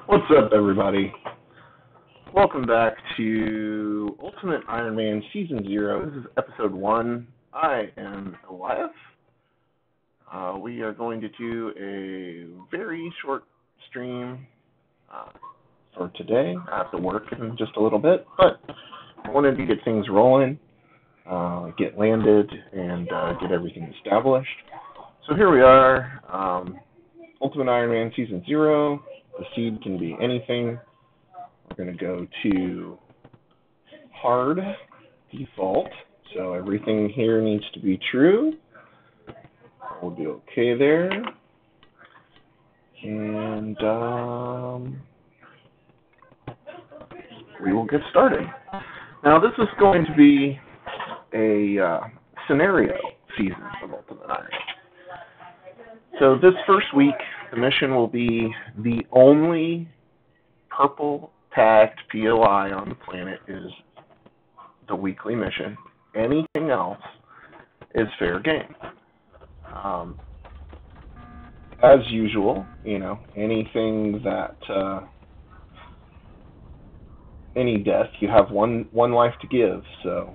What's up, everybody? Welcome back to Ultimate Ironman Season 0. This is Episode 1. I am Eliath. We are going to do a very short stream for today. I have to work in just a little bit, but I wanted to get things rolling, get landed, and get everything established. So here we are, Ultimate Ironman Season 0. The seed can be anything. We're going to go to hard default. So everything here needs to be true. We'll be okay there. And we will get started. Now this is going to be a scenario season of Ultimate Iron. So this first week, the mission will be the only purple tagged POI on the planet is the weekly mission. Anything else is fair game. As usual, anything that any death, you have one life to give. So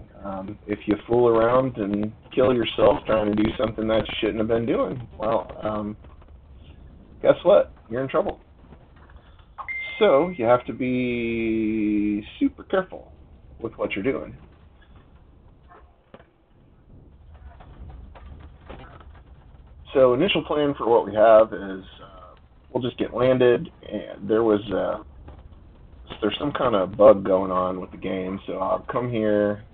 if you fool around and kill yourself trying to do something that you shouldn't have been doing, well, guess what? You're in trouble. So you have to be super careful with what you're doing. So initial plan for what we have is we'll just get landed, and there's some kind of bug going on with the game, so I'll come here.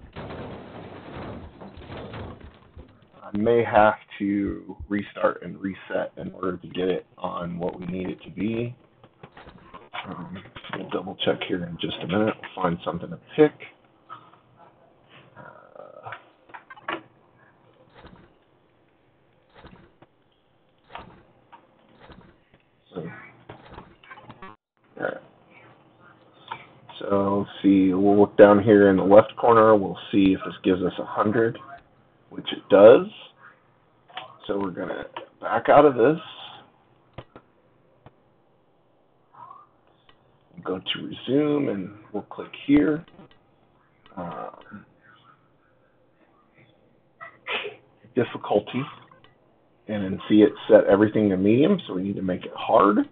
I may have to restart and reset in order to get it on what we need it to be. We'll double check here in just a minute. We'll find something to pick. So let's see, we'll look down here in the left corner. We'll see if this gives us 100, which it does. So we're going to back out of this. Go to resume, and we'll click here. Difficulty, and then see it set everything to medium, so we need to make it hard.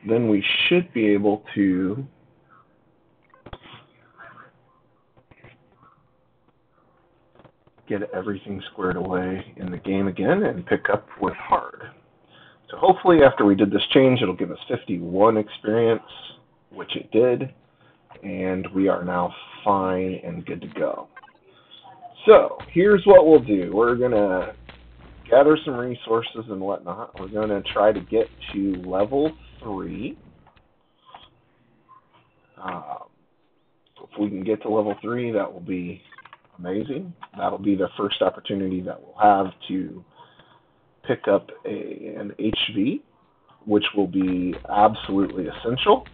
Then we should be able to get everything squared away in the game again and pick up with hard. So hopefully after we did this change, it'll give us 51 experience, which it did, and we are now fine and good to go. So here's what we'll do. We're going to gather some resources and whatnot. We're going to try to get to level 3. If we can get to level 3, that will be amazing. That'll be the first opportunity that we'll have to pick up an HV, which will be absolutely essential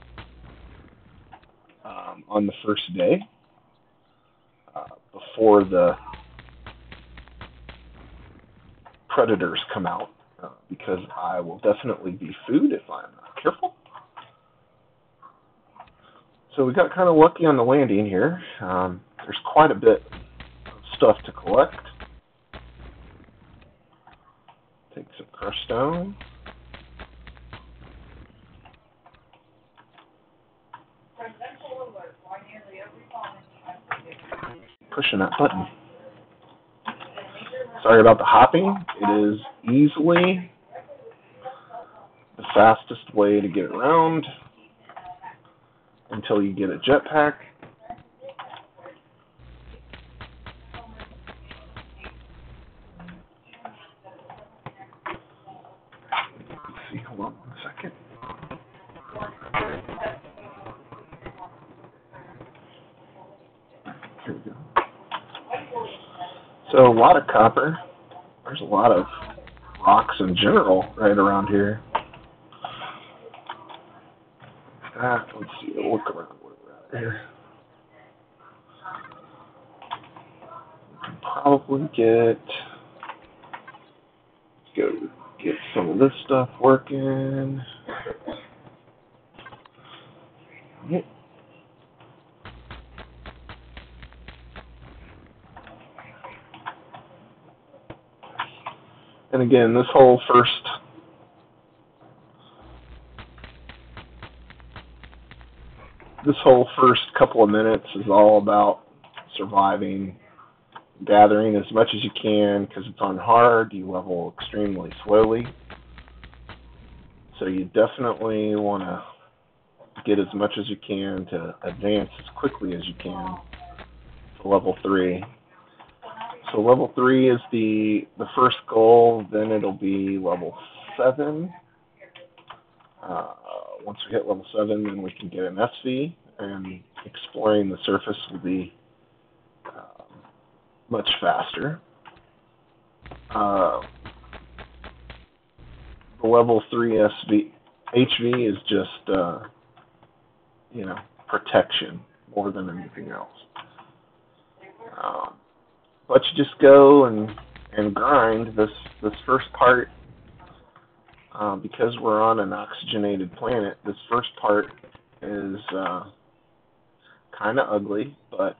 on the first day before the predators come out, because I will definitely be food if I'm not careful. So we got kind of lucky on the landing here. There's quite a bit of stuff to collect. Take some crushed stone. Pushing that button. Sorry about the hopping. It is easily the fastest way to get around until you get a jetpack. Let's see, hold on 1 second. Here we go. So a lot of copper. There's a lot of rocks in general right around here. Let's see, we'll look around where we're at here. We can probably go get some of this stuff working. And again, this whole first couple of minutes is all about surviving, gathering as much as you can, because it's on hard. You level extremely slowly, so you definitely want to get as much as you can to advance as quickly as you can to level 3. So level 3 is the first goal. Then it'll be level 7. Once we hit level 7, then we can get an SV, and exploring the surface will be much faster. The level 3 HV is just, protection more than anything else. But you just go and grind this first part. Because we're on an oxygenated planet, this first part is kind of ugly, but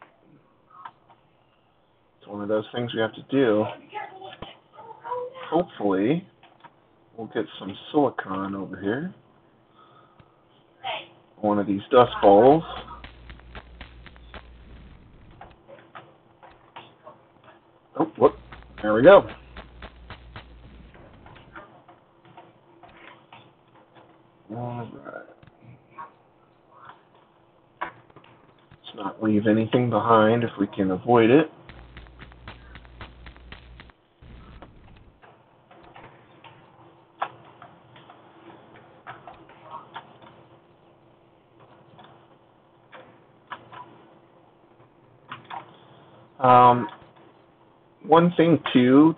it's one of those things we have to do. Hopefully, we'll get some silicon over here. One of these dust bowls. Oh, whoop. There we go. All right. Let's not leave anything behind if we can avoid it. One thing too,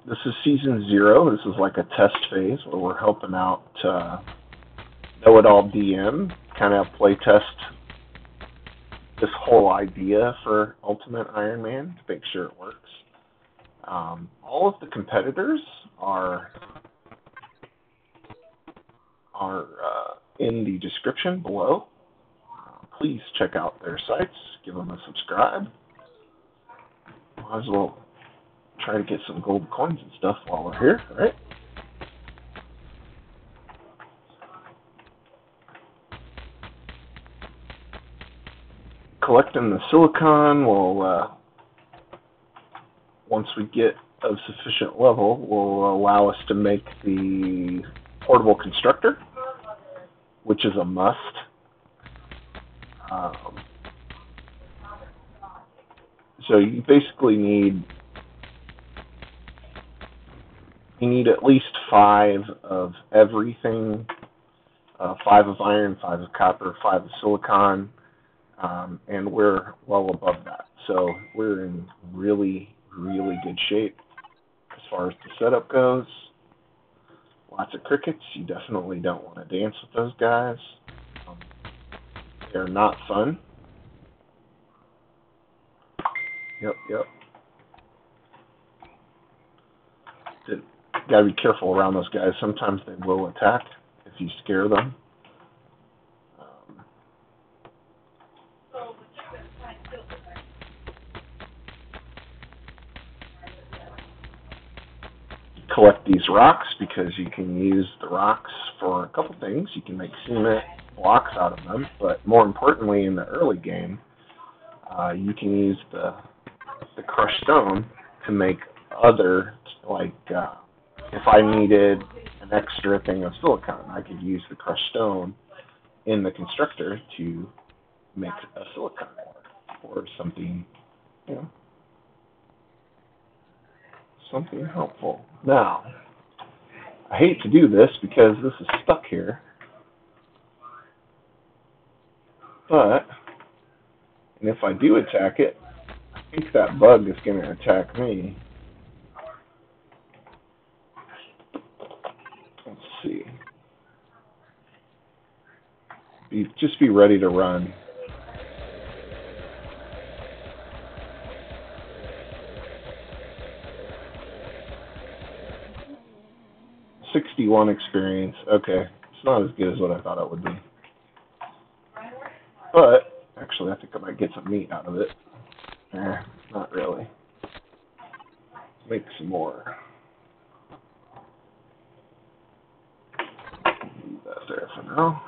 this is season 0. This is like a test phase where we're helping out KnowItAllDM kind of play test this whole idea for Ultimate Ironman to make sure it works. All of the competitors are in the description below. Please check out their sites. Give them a subscribe. Might as well try to get some gold coins and stuff while we're here, right? Collecting the silicon will, once we get of sufficient level, will allow us to make the portable constructor, which is a must. So you basically need at least 5 of everything, 5 of iron, 5 of copper, 5 of silicon, and we're well above that. So we're in really, really good shape as far as the setup goes. Lots of crickets. You definitely don't want to dance with those guys. They're not fun. Yep. Gotta be careful around those guys. Sometimes they will attack if you scare them. Collect these rocks because you can use the rocks for a couple things. You can make cement blocks out of them, but more importantly, in the early game, you can use the crushed stone to make other, like, if I needed an extra thing of silicon, I could use the crushed stone in the constructor to make a silicon or something, something helpful. Now, I hate to do this because this is stuck here, but, and if I do attack it, I think that bug is going to attack me. Let's see. Just be ready to run. .61 experience. Okay, it's not as good as what I thought it would be. But, actually, I think I might get some meat out of it. Not really. Make some more. Leave that there for now.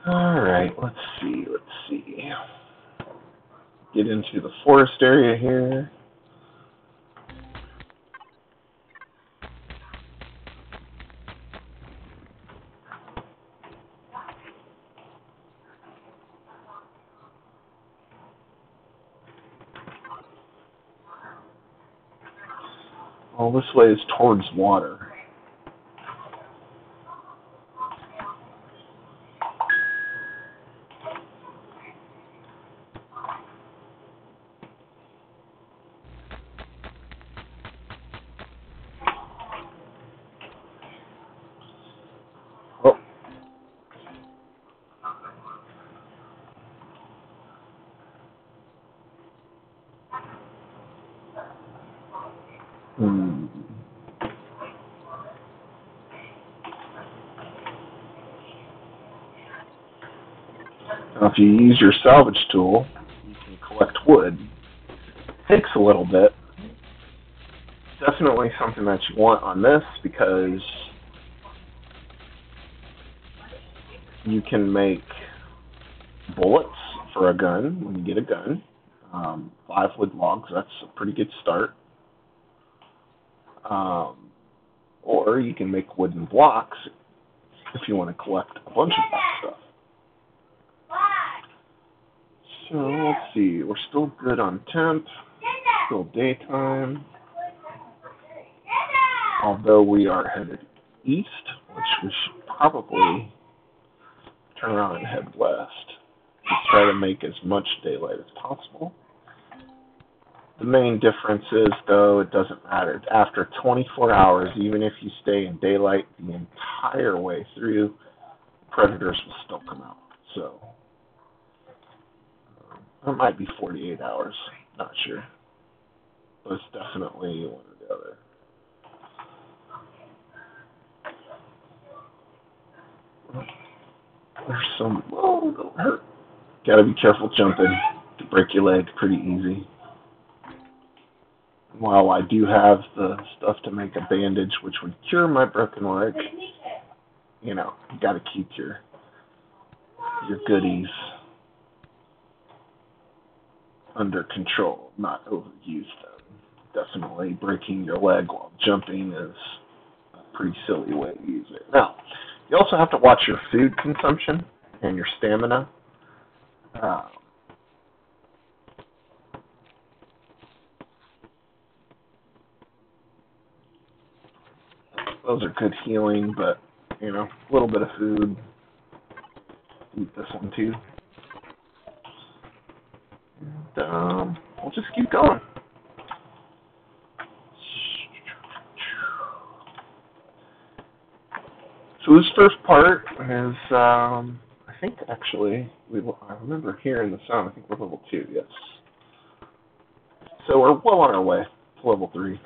Alright, let's see. Get into the forest area here. All this way is towards water. Now, if you use your salvage tool, you can collect wood. It takes a little bit. Definitely something that you want on this because you can make bullets for a gun when you get a gun. 5 wood logs, that's a pretty good start. Or you can make wooden blocks if you want to collect a bunch of that stuff. So let's see, we're still good on temp, still daytime. Although we are headed east, which we should probably turn around and head west. Just try to make as much daylight as possible. The main difference is, though, it doesn't matter. After 24 hours, even if you stay in daylight the entire way through, predators will still come out. So, it might be 48 hours, not sure. But it's definitely one or the other. There's some, oh, don't hurt. Gotta be careful jumping to break your leg pretty easy. While I do have the stuff to make a bandage which would cure my broken leg, you know, you gotta keep your goodies under control, not overuse them. Definitely breaking your leg while jumping is a pretty silly way to use it. Now, you also have to watch your food consumption and your stamina. Those are good healing, but, you know, a little bit of food. Eat this one too. And we'll just keep going. So this first part is, I think actually, I remember hearing the sound, I think we're level 2, yes. So we're well on our way to level 3.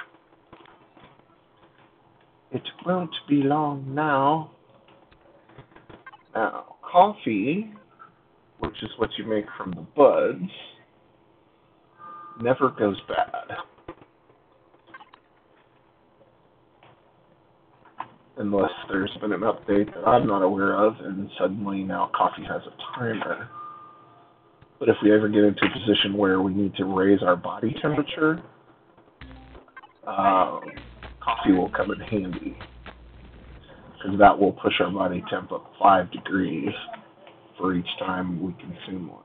It won't be long now. Now, coffee, which is what you make from the buds, never goes bad. Unless there's been an update that I'm not aware of, and suddenly now coffee has a timer. But if we ever get into a position where we need to raise our body temperature, coffee will come in handy, because that will push our body temp up 5 degrees for each time we consume one.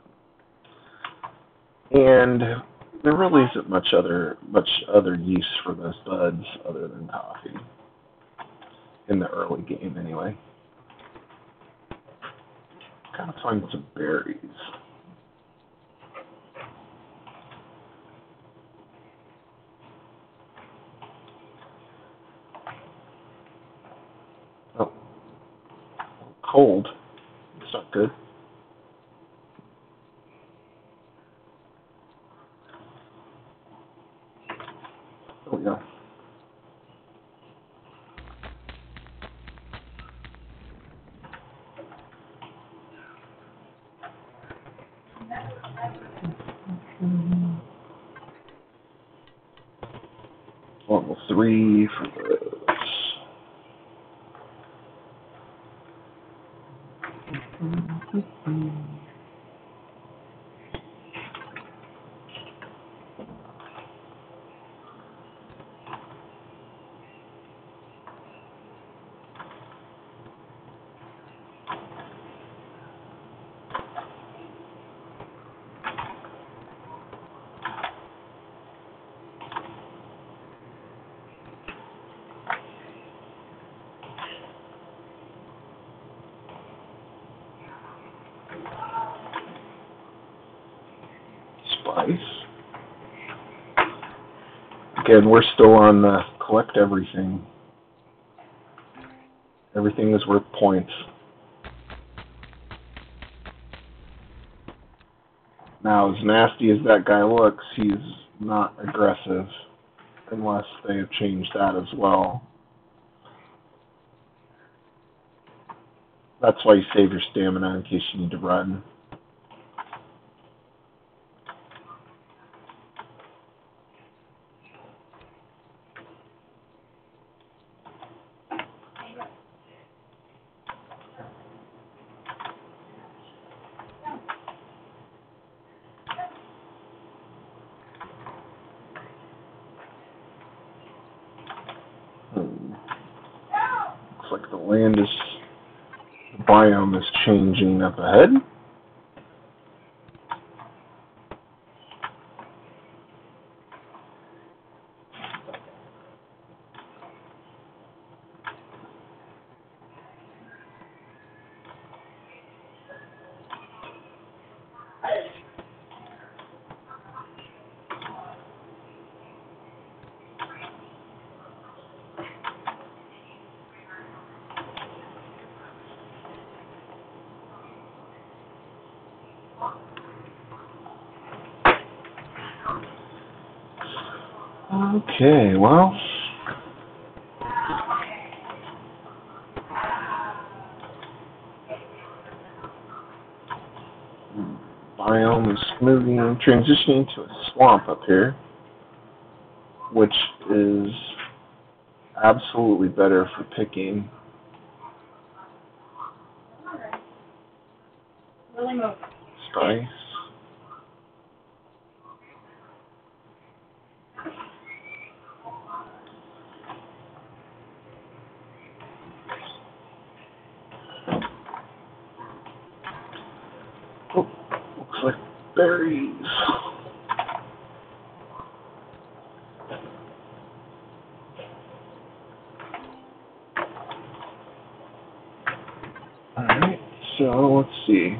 And there really isn't much other use for those buds other than coffee. In the early game, anyway. Gotta find some berries. Oh. Cold. It's not good. There we go. Level 3 for those. Again, we're still on the collect everything. Everything is worth points. Now, as nasty as that guy looks, he's not aggressive unless they have changed that as well. That's why you save your stamina in case you need to run. Looks like the biome is changing up ahead. Okay, well, biome is moving, transitioning to a swamp up here, which is absolutely better for picking. Spice. Oh, looks like berries. Alright, so let's see.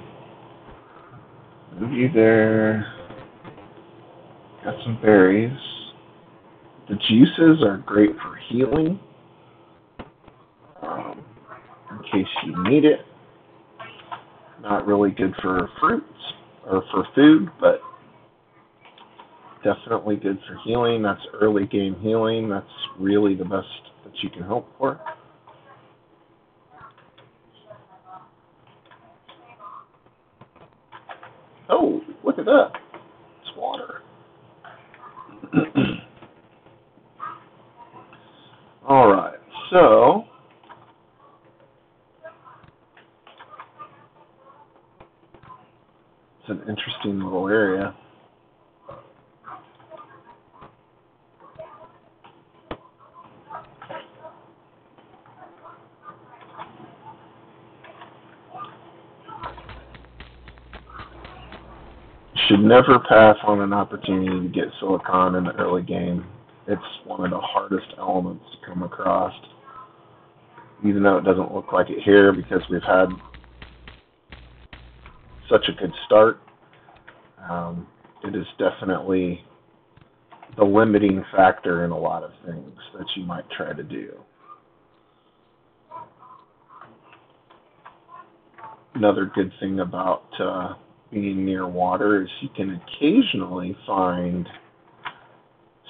Move you there. Got some berries. The juices are great for healing, in case you need it. Not really good for fruits or for food, but definitely good for healing. That's early game healing. That's really the best that you can hope for. Oh, look at that. It's water. All right, so it's an interesting little area. Should never pass on an opportunity to get silicon in the early game. It's one of the hardest elements to come across. Even though it doesn't look like it here because we've had such a good start, it is definitely the limiting factor in a lot of things that you might try to do. Another good thing about being near water is you can occasionally find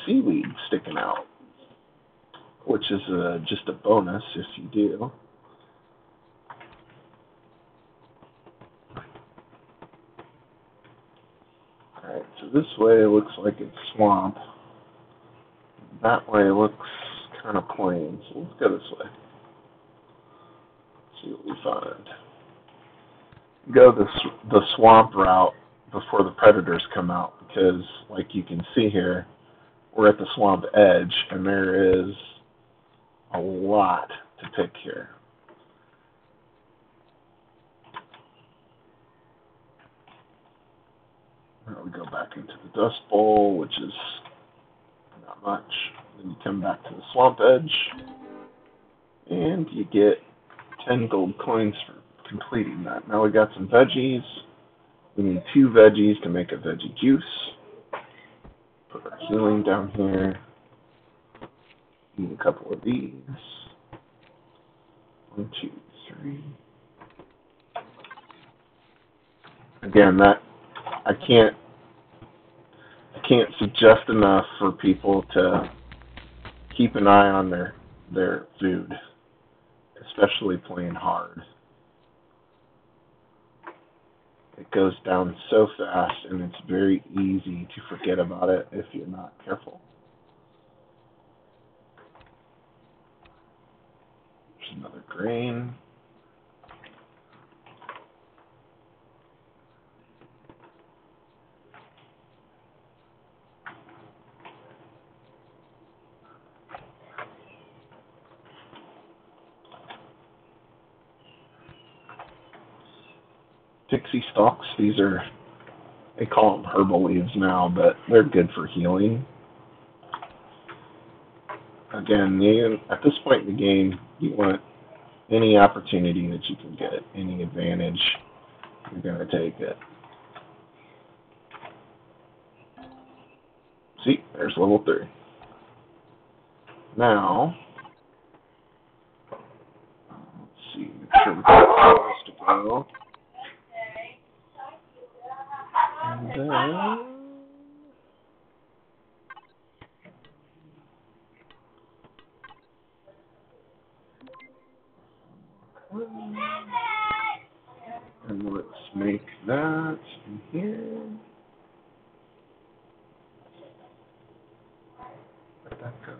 seaweed sticking out, which is just a bonus if you do. Alright, so this way looks like it's swamp. That way looks kind of plain. So let's go this way. See what we find. Go the swamp route before the predators come out, because like you can see here, we're at the swamp edge and there is a lot to pick here. Now we go back into the dust bowl, which is not much. Then you come back to the swamp edge and you get 10 gold coins for completing that. Now we got some veggies. We need 2 veggies to make a veggie juice. Put our healing down here. Need a couple of these. 1, 2, 3. Again, that I can't suggest enough for people to keep an eye on their food, especially playing hard. It goes down so fast, and it's very easy to forget about it if you're not careful. There's another grain. Pixie stalks, they call them herbal leaves now, but they're good for healing. Again, at this point in the game, you want any opportunity that you can get, any advantage, you're going to take it. See, there's level 3. Now, let's see, make sure we've got ways to go. And then and let's make that in here. Where'd that go?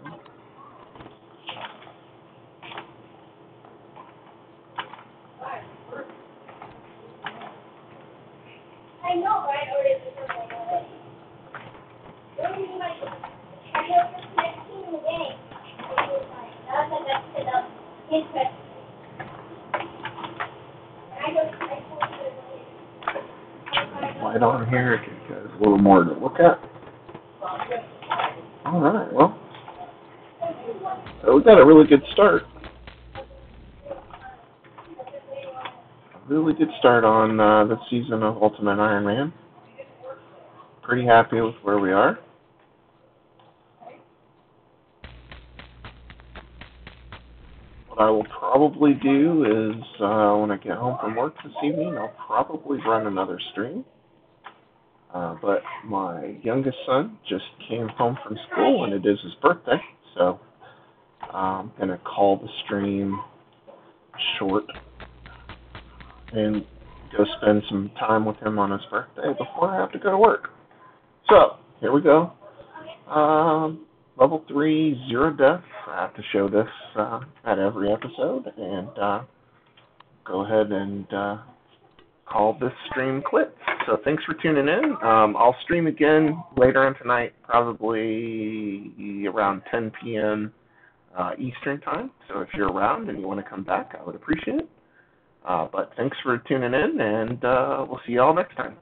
I know, right? Or is it just like already? What do you mean by have you ever just next team in the game? That's interesting. Light on here, give you guys a little more to look at. Alright, well, so we got a really good start. Really good start on this season of Ultimate Ironman. Pretty happy with where we are. What I will probably do is, when I get home from work this evening, I'll probably run another stream. But my youngest son just came home from school and it is his birthday, so I'm going to call the stream short and go spend some time with him on his birthday before I have to go to work. So, here we go. Level 3, 0 death. I have to show this at every episode, and go ahead and call this stream quits. So thanks for tuning in. I'll stream again later on tonight, probably around 10 p.m. Eastern time. So if you're around and you want to come back, I would appreciate it. But thanks for tuning in, and we'll see you all next time.